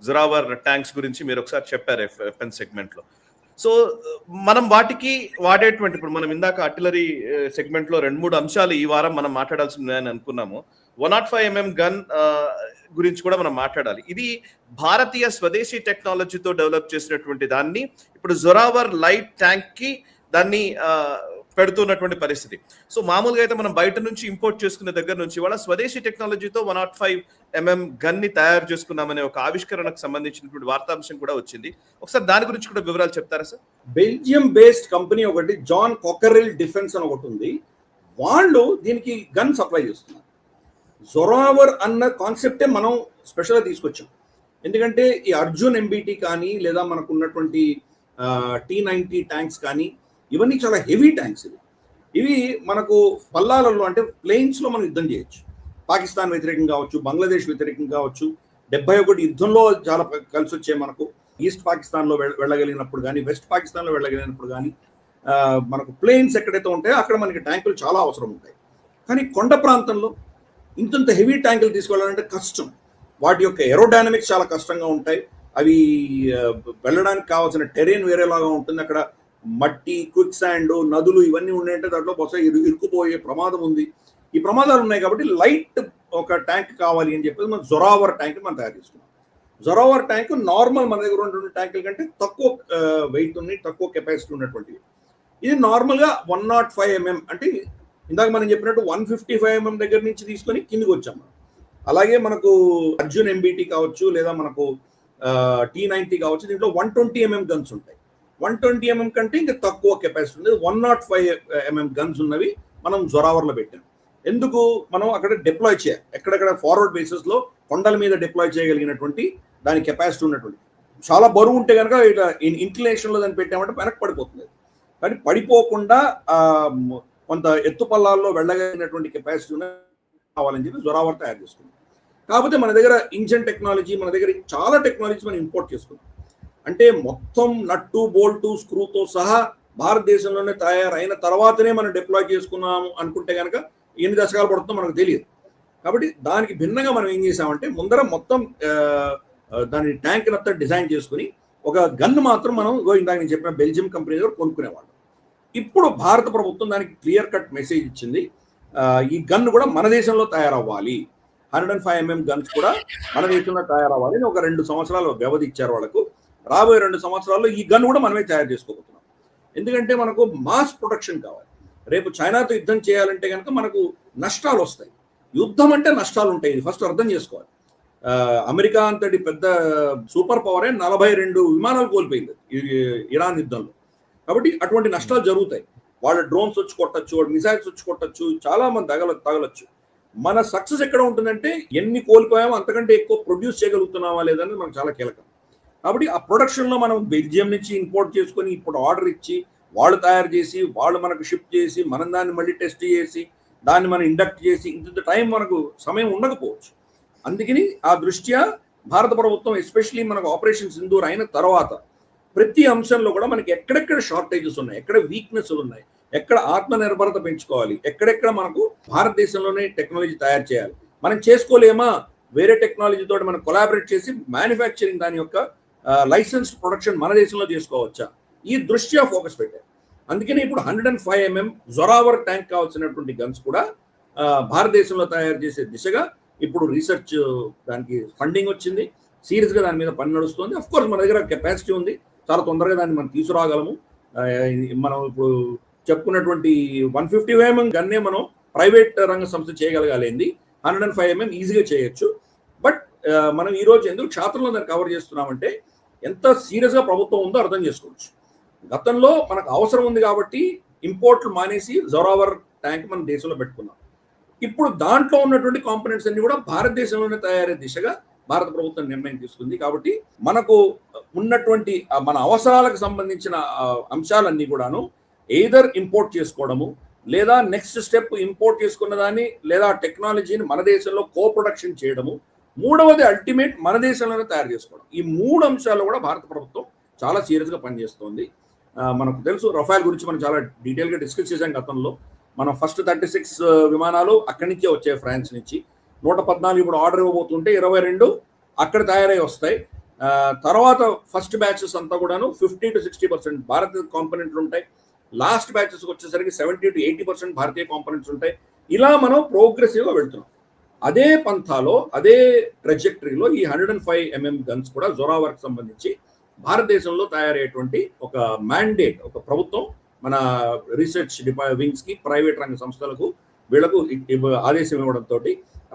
Zorawar tanks గురించి మీరు ఒకసారి చెప్పారు ఎఫ్ఎన్ సెగ్మెంట్ లో. సో మనం వాటికి వాడేటువంటి, ఇప్పుడు మనం ఇందాక ఆర్టిలరీ సెగ్మెంట్ లో 2-3 అంశాలు ఈ వారం మనం మాట్లాడాల్సి ఉన్నాయని అనుకున్నాము. 105mm గన్ గురించి కూడా మనం మాట్లాడాలి. ఇది భారతీయ స్వదేశీ టెక్నాలజీతో డెవలప్ చేసినటువంటి దాన్ని ఇప్పుడు జొరావర్ లైట్ ట్యాంక్ కి దాన్ని పెడుతున్నటువంటి పరిస్థితి. సో మామూలుగా అయితే మనం బయట నుంచి ఇంపోర్ట్ చేసుకునే దగ్గర నుంచి వాళ్ళ స్వదేశీ టెక్నాలజీతో 105mm గన్ ని తయారు చేసుకున్నామనే ఒక ఆవిష్కరణకు సంబంధించినటువంటి వార్తాంశం కూడా వచ్చింది. ఒకసారి దాని గురించి కూడా వివరాలు చెప్తారా సార్? బెల్జియం బేస్డ్ కంపెనీ ఒకటి జాన్ కొకరెల్ డిఫెన్స్ అని ఒకటి ఉంది. వాళ్ళు దీనికి గన్ సప్లై చేస్తున్నారు. జొరావర్ అన్న కాన్సెప్టే మనం స్పెషల్గా తీసుకొచ్చాం. ఎందుకంటే ఈ అర్జున్ ఎంబీటీ కానీ లేదా మనకు ఉన్నటువంటి T90 ట్యాంక్స్ కానీ ఇవన్నీ చాలా హెవీ ట్యాంక్స్. ఇవి మనకు పల్లాలలో అంటే ప్లేన్స్లో మనం యుద్ధం చేయొచ్చు. పాకిస్తాన్ వ్యతిరేకం కావచ్చు, బంగ్లాదేశ్ వ్యతిరేకం కావచ్చు. 71 యుద్ధంలో చాలా కలిసి వచ్చాయి మనకు. ఈస్ట్ పాకిస్తాన్లో వెళ్ళగలిగినప్పుడు కానీ, వెస్ట్ పాకిస్తాన్లో వెళ్ళగలిగినప్పుడు కానీ మనకు ప్లేన్స్ ఎక్కడైతే ఉంటాయో అక్కడ మనకి ట్యాంకులు చాలా అవసరం ఉంటాయి. కానీ కొండ ప్రాంతంలో ఇంత హెవీ ట్యాంకులు తీసుకెళ్ళాలంటే కష్టం. వాటి యొక్క ఏరోడైనమిక్స్ చాలా కష్టంగా ఉంటాయి. అవి వెళ్ళడానికి కావాల్సిన టెరెన్ వేరేలాగా ఉంటుంది. అక్కడ మట్టి, క్విక్ శాండ్, నదులు ఇవన్నీ ఉన్నాయంటే దాంట్లో బహుశా ఇరుక్కుపోయే ప్రమాదం ఉంది. ఈ ప్రమాదాలు ఉన్నాయి కాబట్టి లైట్ ఒక ట్యాంక్ కావాలి అని చెప్పేసి మనం జొరావర్ ట్యాంక్ మనం తయారు చేసుకున్నాం. జొరావర్ ట్యాంక్ నార్మల్ మన దగ్గర ఉన్నటువంటి ట్యాంకుల కంటే తక్కువ వెయిట్ ఉంది, తక్కువ కెపాసిటీ ఉన్నటువంటివి. ఇది నార్మల్గా 105mm అంటే ఇందాక మనం చెప్పినట్టు 155mm దగ్గర నుంచి తీసుకొని కిందికి వచ్చాం. అలాగే మనకు అర్జున్ ఎంబీటీ కావచ్చు లేదా మనకు T90 కావచ్చు. దీంట్లో 120mm గన్స్ ఉంటాయి. 120mm కంటే ఇంకా తక్కువ కెపాసిటీ ఉంది. 105mm గన్స్ ఉన్నవి మనం జొరావర్లో పెట్టాం. ఎందుకు? మనం అక్కడ డిప్లాయ్ చేయాలి. ఎక్కడెక్కడ ఫార్వర్డ్ బేసిస్లో కొండల మీద డిప్లాయ్ చేయగలిగినటువంటి దాని కెపాసిటీ ఉన్నటువంటి, చాలా బరువు ఉంటే కనుక ఇట్లా ఇంక్లినేషన్లో దాన్ని పెట్టామంటే వెనక్కి పడిపోతుంది. కానీ పడిపోకుండా కొంత ఎత్తు పల్లాల్లో వెళ్ళగలిగినటువంటి కెపాసిటీ కావాలని చెప్పి జొరావర్ తయారు చేసుకున్నాం. కాకపోతే మన దగ్గర ఇంజన్ టెక్నాలజీ, మన దగ్గర చాలా టెక్నాలజీ మనం ఇంపోర్ట్ చేసుకున్నాం. అంటే మొత్తం నట్టు, బోల్టు, స్క్రూతో సహా భారతదేశంలోనే తయారైన తర్వాతనే మనం డిప్లాయ్ చేసుకున్నాము అనుకుంటే కనుక ఎన్ని దశకాలు పడుతుందో మనకు తెలియదు. కాబట్టి దానికి భిన్నంగా మనం ఏం చేసామంటే ముందర మొత్తం దాని ట్యాంక్ అంతా డిజైన్ చేసుకుని ఒక గన్ను మాత్రం మనం ఇందాక నేను చెప్పిన బెల్జియం కంపెనీ దగ్గర కొనుక్కునేవాళ్ళం. ఇప్పుడు భారత ప్రభుత్వం దానికి క్లియర్ కట్ మెసేజ్ ఇచ్చింది. ఈ గన్ను కూడా మన దేశంలో తయారవ్వాలి, 105mm గన్స్ కూడా మన దేశంలో తయారవ్వాలి అని ఒక 2 సంవత్సరాలు వ్యవధి ఇచ్చారు వాళ్ళకు. రాబోయే 2 సంవత్సరాల్లో ఈ గన్ కూడా మనమే తయారు చేసుకోబోతున్నాం. ఎందుకంటే మనకు మాస్ ప్రొడక్షన్ కావాలి. రేపు చైనాతో యుద్ధం చేయాలంటే కనుక మనకు నష్టాలు వస్తాయి. యుద్ధం అంటే నష్టాలు ఉంటాయి, ఇది ఫస్ట్ అర్థం చేసుకోవాలి. అమెరికా అంతటి పెద్ద సూపర్ పవరే 42 విమానాలు కోల్పోయింది ఇరాన్ యుద్ధంలో. కాబట్టి అటువంటి నష్టాలు జరుగుతాయి. వాళ్ళ డ్రోన్స్ వచ్చి కొట్టచ్చు, వాళ్ళ మిసైల్స్ వచ్చి కొట్టచ్చు, చాలా మంది తగలచ్చు. మన సక్సెస్ ఎక్కడ ఉంటుందంటే ఎన్ని కోల్పోయామో అంతకంటే ఎక్కువ ప్రొడ్యూస్ చేయగలుగుతున్నామా లేదని మనకు చాలా కీలకం. కాబట్టి ఆ ప్రొడక్షన్లో మనం బెల్జియం నుంచి ఇంపోర్ట్ చేసుకొని ఇప్పుడు ఆర్డర్ ఇచ్చి వాళ్ళు తయారు చేసి వాళ్ళు మనకు షిప్ చేసి మనం దాన్ని మళ్ళీ టెస్ట్ చేసి దాన్ని మనం ఇండక్ట్ చేసి ఇంత టైం మనకు సమయం ఉండకపోవచ్చు. అందుకని ఆ దృష్ట్యా భారత ప్రభుత్వం ఎస్పెషలీ మనకు ఆపరేషన్ సింధూర్ అయిన తర్వాత ప్రతి అంశంలో కూడా మనకి ఎక్కడెక్కడ షార్టేజెస్ ఉన్నాయి, ఎక్కడ వీక్నెస్లు ఉన్నాయి, ఎక్కడ ఆత్మనిర్భరత పెంచుకోవాలి, ఎక్కడెక్కడ మనకు భారతదేశంలోనే టెక్నాలజీ తయారు చేయాలి, మనం చేసుకోలేమా, వేరే టెక్నాలజీతో మనం కొలాబరేట్ చేసి మ్యానుఫ్యాక్చరింగ్ దాని యొక్క లైసెన్స్డ్ ప్రొడక్షన్ మన దేశంలో చేసుకోవచ్చా, ఈ దృష్ట్యా ఫోకస్ పెట్టారు. అందుకని ఇప్పుడు 105mm జొరావర్ ట్యాంక్ కావాల్సినటువంటి గన్స్ కూడా భారతదేశంలో తయారు చేసే దిశగా ఇప్పుడు రీసెర్చ్ దానికి ఫండింగ్ వచ్చింది. సీరియస్గా దాని మీద పని నడుస్తుంది. అఫ్ కోర్స్ మన దగ్గర కెపాసిటీ ఉంది, చాలా తొందరగా దాన్ని మనం తీసుకురాగలము. మనం ఇప్పుడు చెప్పుకున్నటువంటి 150mm గన్నే మనం ప్రైవేట్ రంగ సంస్థ చేయగలగాలి, 105mm ఈజీగా చేయొచ్చు. బట్ మనం ఈరోజు ఎందుకు క్షేత్రంలో దాన్ని కవర్ చేస్తున్నామంటే ఎంత సీరియస్గా ప్రభుత్వం ఉందో అర్థం చేసుకోవచ్చు. గతంలో మనకు అవసరం ఉంది కాబట్టి ఇంపోర్ట్లు మానేసి జొరావర్ ట్యాంక్ మన దేశంలో పెట్టుకున్నాం. ఇప్పుడు దాంట్లో ఉన్నటువంటి కాంపోనెంట్స్ అన్ని కూడా భారతదేశంలోనే తయారయ్యే దిశగా భారత ప్రభుత్వం నిర్ణయం తీసుకుంది. కాబట్టి మనకు ఉన్నటువంటి మన అవసరాలకు సంబంధించిన అంశాలన్నీ కూడాను ఎయిదర్ ఇంపోర్ట్ చేసుకోవడము, లేదా నెక్స్ట్ స్టెప్ ఇంపోర్ట్ చేసుకున్న దాన్ని లేదా టెక్నాలజీని మన దేశంలో కో ప్రొడక్షన్ చేయడము, మూడవది అల్టిమేట్ మన దేశంలోనే తయారు చేసుకోవడం. ఈ 3 అంశాల్లో కూడా భారత ప్రభుత్వం చాలా సీరియస్గా పనిచేస్తోంది. మనకు తెలుసు రఫాల్ గురించి మనం చాలా డీటెయిల్గా డిస్కస్ చేసాం గతంలో. మనం ఫస్ట్ 36 విమానాలు అక్కడి నుంచే వచ్చాయి, ఫ్రాన్స్ నుంచి. 114 ఇప్పుడు ఆర్డర్ ఇవ్వబోతుంటే 22 అక్కడ తయారై వస్తాయి. తర్వాత ఫస్ట్ బ్యాచెస్ అంతా కూడాను 50 to 60% భారతీయ కాంపోనెంట్లు ఉంటాయి. లాస్ట్ బ్యాచెస్ వచ్చేసరికి 70 to 80% భారతీయ కాంపోనెంట్స్ ఉంటాయి. ఇలా మనం ప్రోగ్రెసివ్గా వెళ్తున్నాం. అదే పంథాలో అదే ట్రెజెక్టరీలో ఈ 105mm గన్స్ కూడా జొరావర్కి సంబంధించి భారతదేశంలో తయారయ్యేటువంటి ఒక మ్యాండేట్, ఒక ప్రభుత్వం మన రీసెర్చ్ వింగ్స్ కి, ప్రైవేట్ రంగ సంస్థలకు వీళ్లకు ఆదేశం ఇవ్వడంతో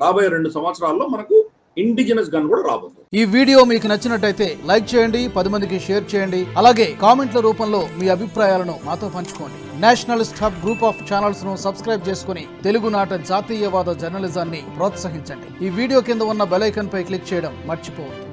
రాబోయే 2 సంవత్సరాల్లో మనకు ఇండిజినస్ గన్ కూడా రాబోతుంది. ఈ వీడియో మీకు నచ్చినట్టయితే లైక్ చేయండి, 10 మందికి షేర్ చేయండి. అలాగే కామెంట్ల రూపంలో మీ అభిప్రాయాలను మాతో పంచుకోండి. Nationalist hub group of channels ను సబ్స్క్రైబ్ చేసుకుని తెలుగునాట జాతీయవాద జర్నలిజాన్ని ప్రోత్సహించండి. ఈ వీడియో కింద ఉన్న బెల్ ఐకాన్ పై క్లిక్ చేయడం మర్చిపోవద్దు.